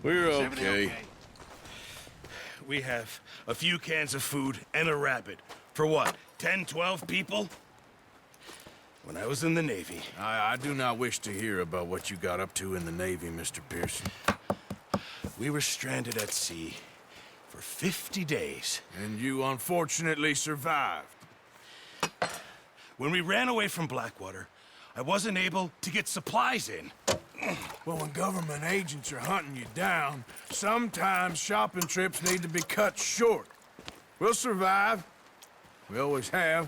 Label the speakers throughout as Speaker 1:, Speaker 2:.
Speaker 1: We're
Speaker 2: Is everything
Speaker 1: okay.
Speaker 2: We have a few cans of food and a rabbit. For what, 10, 12 people? When I was in the Navy...
Speaker 1: I do not wish to hear about what you got up to in the Navy, Mr. Pearson.
Speaker 2: We were stranded at sea for 50 days.
Speaker 1: And you unfortunately survived.
Speaker 2: When we ran away from Blackwater, I wasn't able to get supplies in.
Speaker 1: Well, when government agents are hunting you down, sometimes shopping trips need to be cut short. We'll survive. We always have.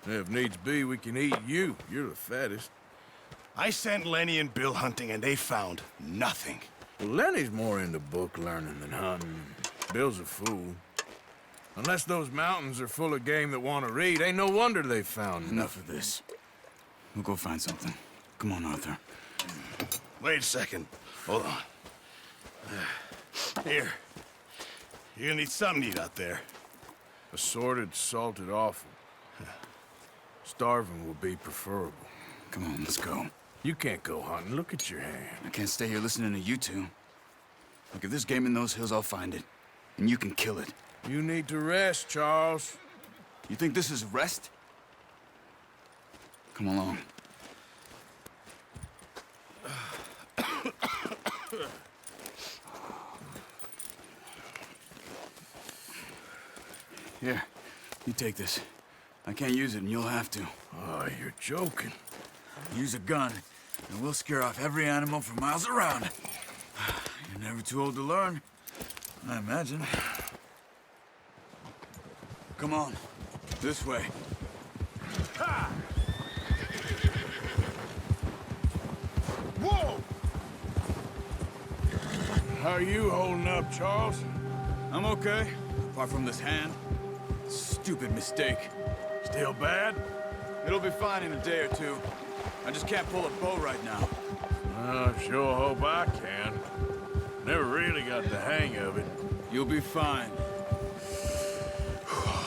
Speaker 1: And if needs be, we can eat you. You're the fattest.
Speaker 2: I sent Lenny and Bill hunting, and they found nothing.
Speaker 1: Well, Lenny's more into book learning than hunting. Bill's a fool. Unless those mountains are full of game that want to read, ain't no wonder they found
Speaker 3: Enough of this. We'll go find something. Come on, Arthur.
Speaker 2: Wait a second. Hold on. Here. You're gonna need something to eat out there.
Speaker 1: Assorted, salted offal. Starving will be preferable.
Speaker 3: Come on, let's go.
Speaker 1: You can't go hunting. Look at your hand.
Speaker 3: I can't stay here listening to you two. Look, if there's game in those hills, I'll find it. And you can kill it.
Speaker 1: You need to rest, Charles.
Speaker 3: You think this is rest? Come along. Here, you take this. I can't use it, and you'll have to.
Speaker 1: Oh, you're joking.
Speaker 3: Use a gun, and we'll scare off every animal for miles around. You're never too old to learn, I imagine. Come on, this way.
Speaker 1: Ha! Whoa! How are you holding up, Charles?
Speaker 3: I'm okay, apart from this hand. Stupid mistake.
Speaker 1: Still bad?
Speaker 3: It'll be fine in a day or two. I just can't pull a bow right now.
Speaker 1: I sure hope I can. Never really got the hang of it.
Speaker 3: You'll be fine.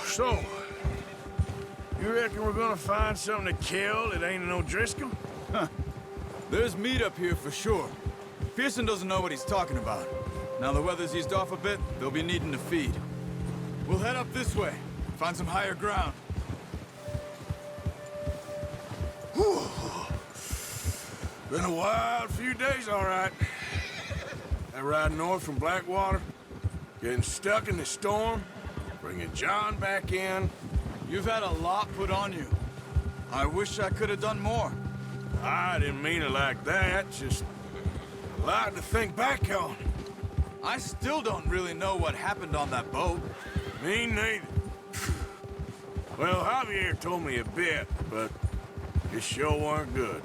Speaker 1: So, you reckon we're gonna find something to kill that ain't no Driscoll?
Speaker 3: There's meat up here for sure. Pearson doesn't know what he's talking about. Now the weather's eased off a bit, they'll be needing to feed. We'll head up this way, find some higher ground.
Speaker 1: Whew. Been a wild few days, all right. That ride north from Blackwater, getting stuck in the storm, bringing John back in.
Speaker 3: You've had a lot put on you. I wish I could have done more.
Speaker 1: I didn't mean it like that, just a lot to think back on.
Speaker 3: I still don't really know what happened on that boat.
Speaker 1: Me neither. Well, Javier told me a bit, but it sure weren't good.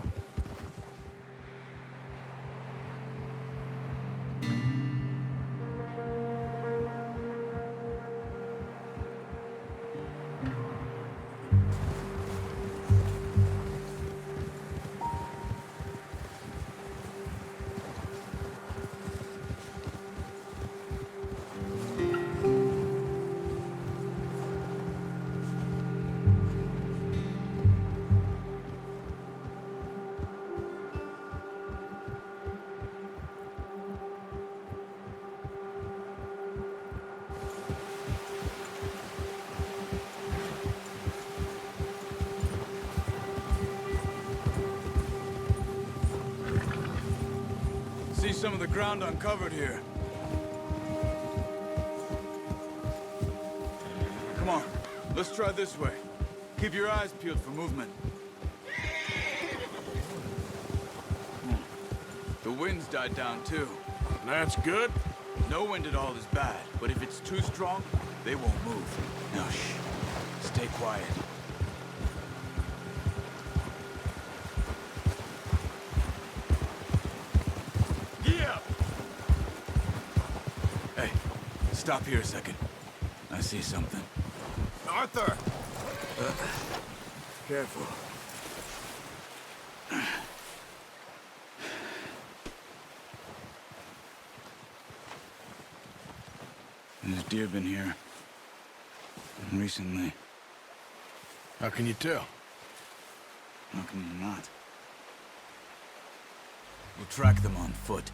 Speaker 3: See some of the ground uncovered here. Come on, let's try this way. Keep your eyes peeled for movement. The wind's died down too.
Speaker 1: That's good.
Speaker 3: No wind at all is bad, but if it's too strong, they won't move. Now shh, stay quiet.
Speaker 1: Yeah.
Speaker 3: Hey, stop here a second. I see something.
Speaker 1: Arthur.
Speaker 3: Careful. There's deer been here. Recently.
Speaker 1: How can you tell?
Speaker 3: How can you not? We'll track them on foot.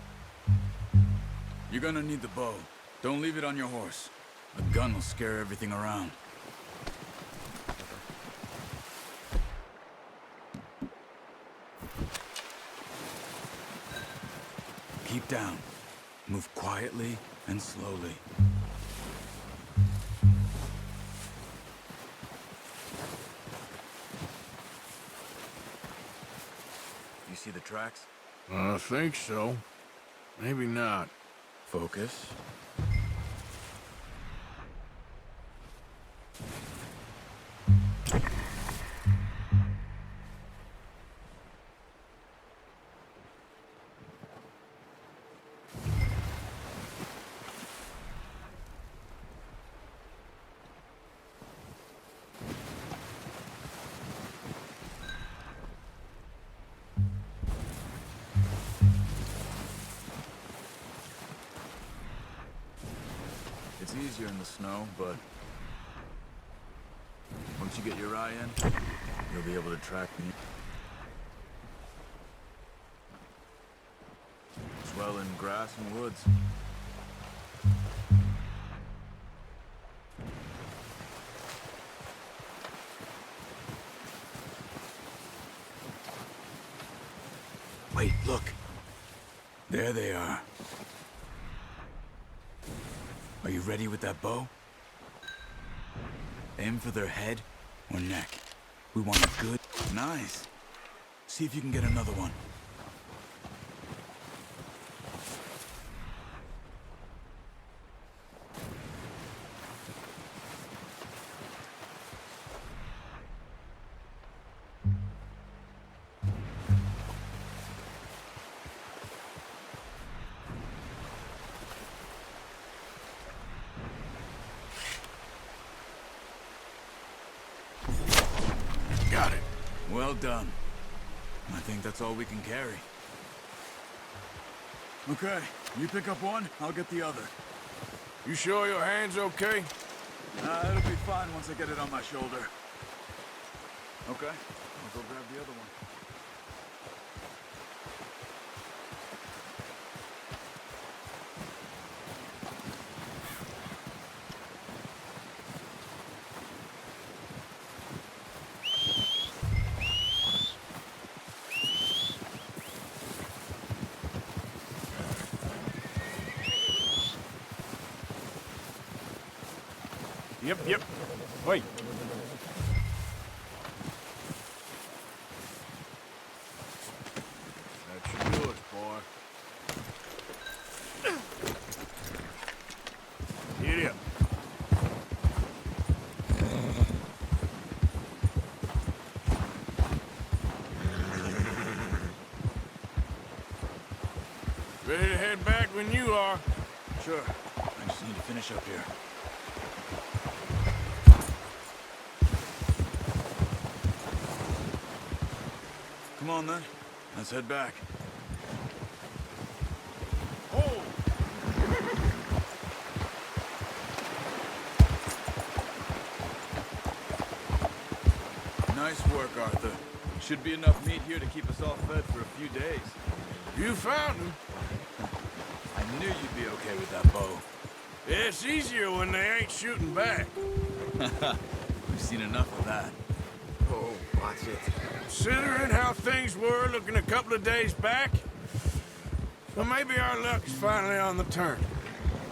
Speaker 3: You're gonna need the bow. Don't leave it on your horse. A gun will scare everything around. Keep down. Move quietly and slowly. You see the tracks?
Speaker 1: I think so. Maybe not.
Speaker 3: Focus. It's easier in the snow, but once you get your eye in, you'll be able to track me. As well in grass and woods. Wait, look. There they are. Are you ready with that bow? Aim for their head or neck. We want a good... Nice. See if you can get another one.
Speaker 1: Got it.
Speaker 3: Well done. I think that's all we can carry. Okay, you pick up one, I'll get the other.
Speaker 1: You sure your hand's okay?
Speaker 3: It'll be fine once I get it on my shoulder. Okay, I'll go grab the other one.
Speaker 1: Yep. Wait. That should do it, boy. Giddy up. Ready to head back when you are.
Speaker 3: Sure. I just need to finish up here. Come on, then. Let's head back.
Speaker 1: Oh!
Speaker 3: Nice work, Arthur. Should be enough meat here to keep us all fed for a few days.
Speaker 1: You found him.
Speaker 3: I knew you'd be okay with that bow.
Speaker 1: Yeah, it's easier when they ain't shooting back.
Speaker 3: We've seen enough of that.
Speaker 1: Oh, watch it. Considering how things were looking a couple of days back, well, maybe our luck's finally on the turn.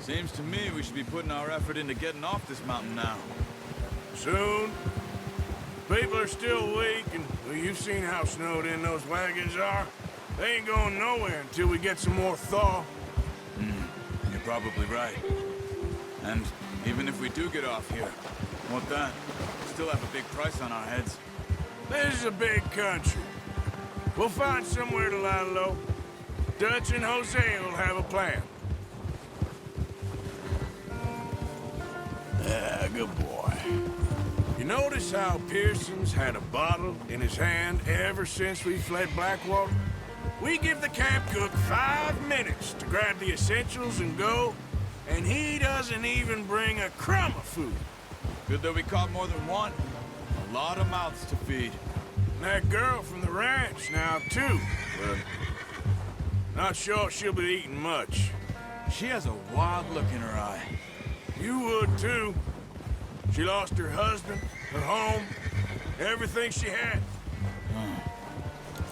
Speaker 3: Seems to me we should be putting our effort into getting off this mountain now.
Speaker 1: Soon. People are still weak, and well, you've seen how snowed in those wagons are. They ain't going nowhere until we get some more thaw.
Speaker 3: You're probably right. And even if we do get off here, what then? Still have a big price on our heads.
Speaker 1: This is a big country. We'll find somewhere to lie low. Dutch and Jose will have a plan. Good boy. You notice how Pearson's had a bottle in his hand ever since we fled Blackwater? We give the camp cook 5 minutes to grab the essentials and go, and he doesn't even bring a crumb of food.
Speaker 3: Good that we caught more than one. A lot of mouths to feed.
Speaker 1: And that girl from the ranch now, too. But not sure she'll be eating much.
Speaker 3: She has a wild look in her eye.
Speaker 1: You would too. She lost her husband, her home, everything she had.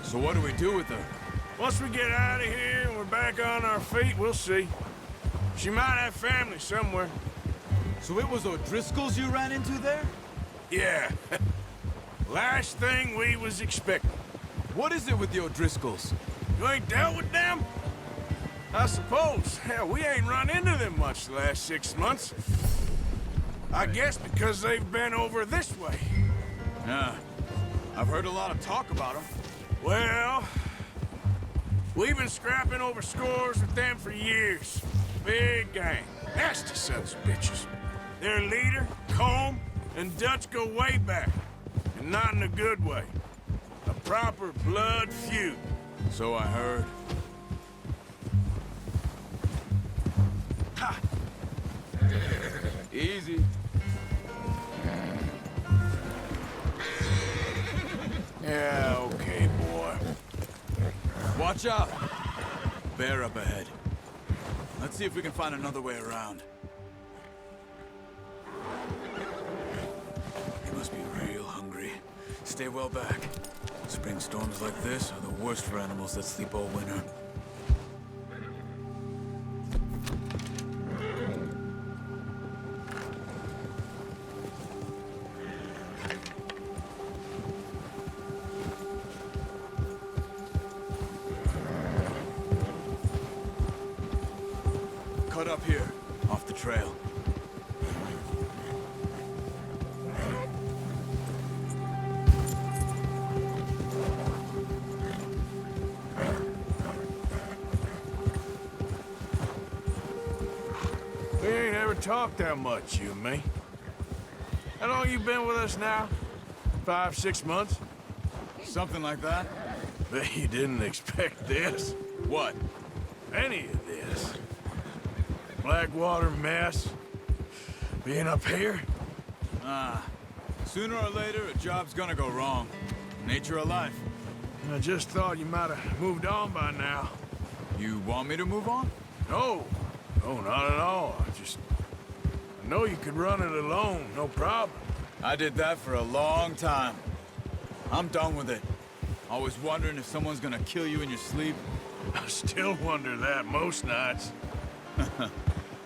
Speaker 3: So what do we do with her?
Speaker 1: Once we get out of here and we're back on our feet, we'll see. She might have family somewhere.
Speaker 3: So it was O'Driscoll's you ran into there?
Speaker 1: Yeah. Last thing we was expecting.
Speaker 3: What is it with the O'Driscolls?
Speaker 1: You ain't dealt with them? I suppose. Hell, we ain't run into them much the last 6 months. I guess because they've been over this way.
Speaker 3: Yeah. I've heard a lot of talk about them.
Speaker 1: Well, we've been scrapping over scores with them for years. Big gang. Nasty sons of bitches. Their leader, Combe, and Dutch go way back. And not in a good way. A proper blood feud.
Speaker 3: So I heard.
Speaker 1: Ha!
Speaker 3: Easy.
Speaker 1: Yeah, okay, boy.
Speaker 3: Watch out! Bear up ahead. Let's see if we can find another way around. He must be real hungry. Stay well back. Spring storms like this are the worst for animals that sleep all winter. Cut up here, off the trail.
Speaker 1: We ain't ever talked that much, you and me. How long you been with us now? 5, 6 months?
Speaker 3: Something like that?
Speaker 1: Bet you didn't expect this.
Speaker 3: What?
Speaker 1: Any of this. Blackwater mess. Being up here?
Speaker 3: Sooner or later, a job's gonna go wrong. Nature of life.
Speaker 1: I just thought you might have moved on by now.
Speaker 3: You want me to move on?
Speaker 1: No. No, not at all. I know you could run it alone, no problem.
Speaker 3: I did that for a long time. I'm done with it. Always wondering if someone's gonna kill you in your sleep.
Speaker 1: I still wonder that most nights.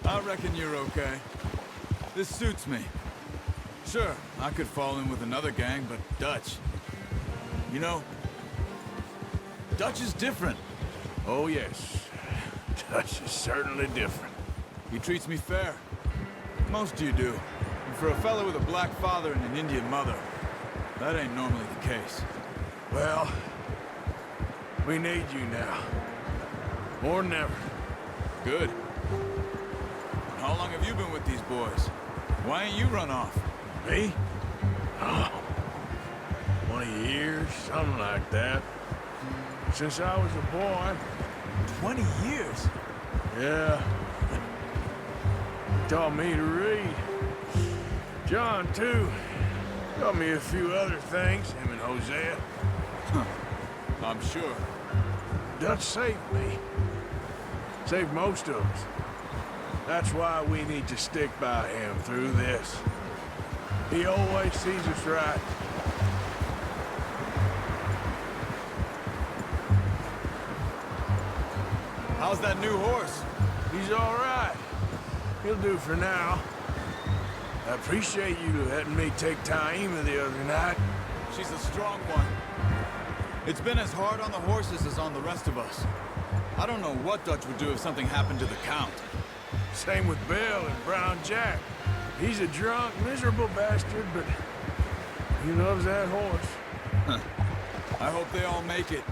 Speaker 3: I reckon you're okay. This suits me. Sure, I could fall in with another gang, but Dutch... You know, Dutch is different.
Speaker 1: Oh, yes. Dutch is certainly different.
Speaker 3: He treats me fair. Most of you do. And for a fellow with a black father and an Indian mother, that ain't normally the case.
Speaker 1: Well, we need you now. More than ever.
Speaker 3: Good. How long have you been with these boys? Why ain't you run off?
Speaker 1: Me? Oh, 20 years, something like that. Since I was a boy.
Speaker 3: 20 years?
Speaker 1: Yeah. Taught me to read. John, too. Taught me a few other things, him and Hosea.
Speaker 3: I'm sure.
Speaker 1: Dutch saved me. Saved most of us. That's why we need to stick by him through this. He always sees us right.
Speaker 3: How's that new horse?
Speaker 1: He's all right. He'll do for now. I appreciate you letting me take Taima the other night.
Speaker 3: She's a strong one. It's been as hard on the horses as on the rest of us. I don't know what Dutch would do if something happened to the Count.
Speaker 1: Same with Bill and Brown Jack. He's a drunk, miserable bastard, but he loves that horse.
Speaker 3: I hope they all make it.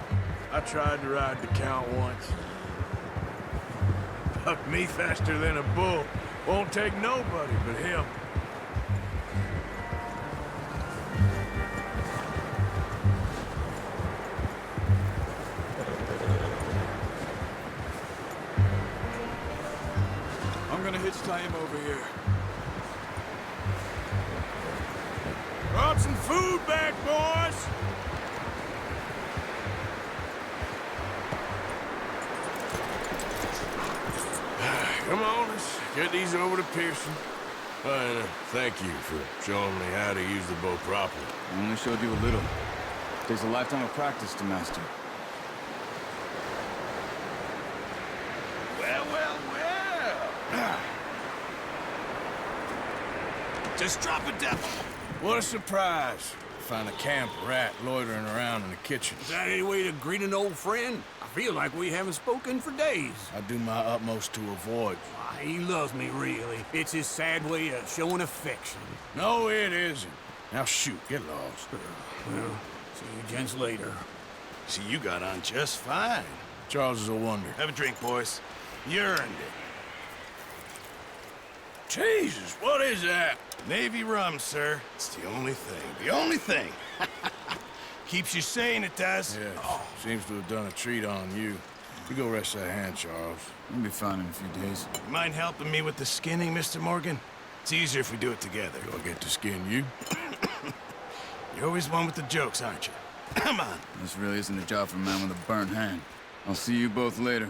Speaker 1: I tried to ride the Count once. Bucked me faster than a bull. Won't take nobody but him.
Speaker 3: I'm gonna hitch tie him over here.
Speaker 1: Brought some food back, boys! Come on, let's get these over to Pearson. And thank you for showing me how to use the bow properly.
Speaker 3: I only showed you a little. Takes a lifetime of practice to master.
Speaker 2: Well, well, well. Just drop a devil.
Speaker 1: What a surprise. Find a camp rat loitering around in the kitchen.
Speaker 4: Is that any way to greet an old friend? I feel like we haven't spoken for days.
Speaker 1: I do my utmost to avoid you.
Speaker 4: Why, he loves me, really. It's his sad way of showing affection.
Speaker 1: No, it isn't. Now shoot, get lost.
Speaker 4: Well, see you gents later.
Speaker 2: See, you got on just fine.
Speaker 1: Charles is a wonder.
Speaker 2: Have a drink, boys. You earned it.
Speaker 1: Jesus, what is that?
Speaker 2: Navy rum, sir. It's the only thing. The only thing. Keeps you sane, it does.
Speaker 1: Yeah, seems to have done a treat on you. You go rest that hand, Charles.
Speaker 3: We'll be fine in a few days.
Speaker 2: You mind helping me with the skinning, Mr. Morgan? It's easier if we do it together.
Speaker 1: Do I get to skin you?
Speaker 2: You're always one with the jokes, aren't you? Come on.
Speaker 3: This really isn't a job for a man with a burnt hand. I'll see you both later.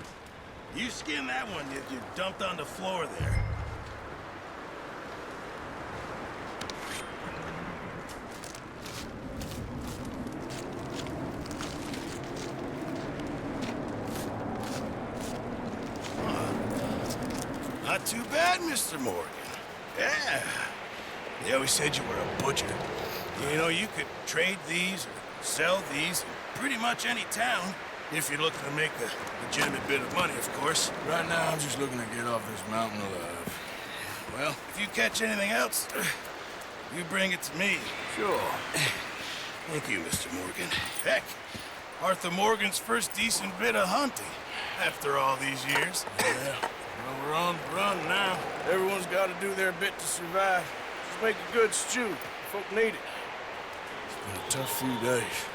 Speaker 2: You skin that one you dumped on the floor there. Not too bad, Mr. Morgan. Yeah. They always said you were a butcher. You know, you could trade these or sell these in pretty much any town, if you're looking to make a legitimate bit of money, of course.
Speaker 1: Right now, I'm just looking to get off this mountain alive.
Speaker 2: Well, if you catch anything else, you bring it to me.
Speaker 1: Sure.
Speaker 2: Thank you, Mr. Morgan. Heck, Arthur Morgan's first decent bit of hunting after all these years.
Speaker 1: Yeah. Well, we're on the run now. Everyone's got to do their bit to survive. Just make a good stew. Folk need it. It's been a tough few days.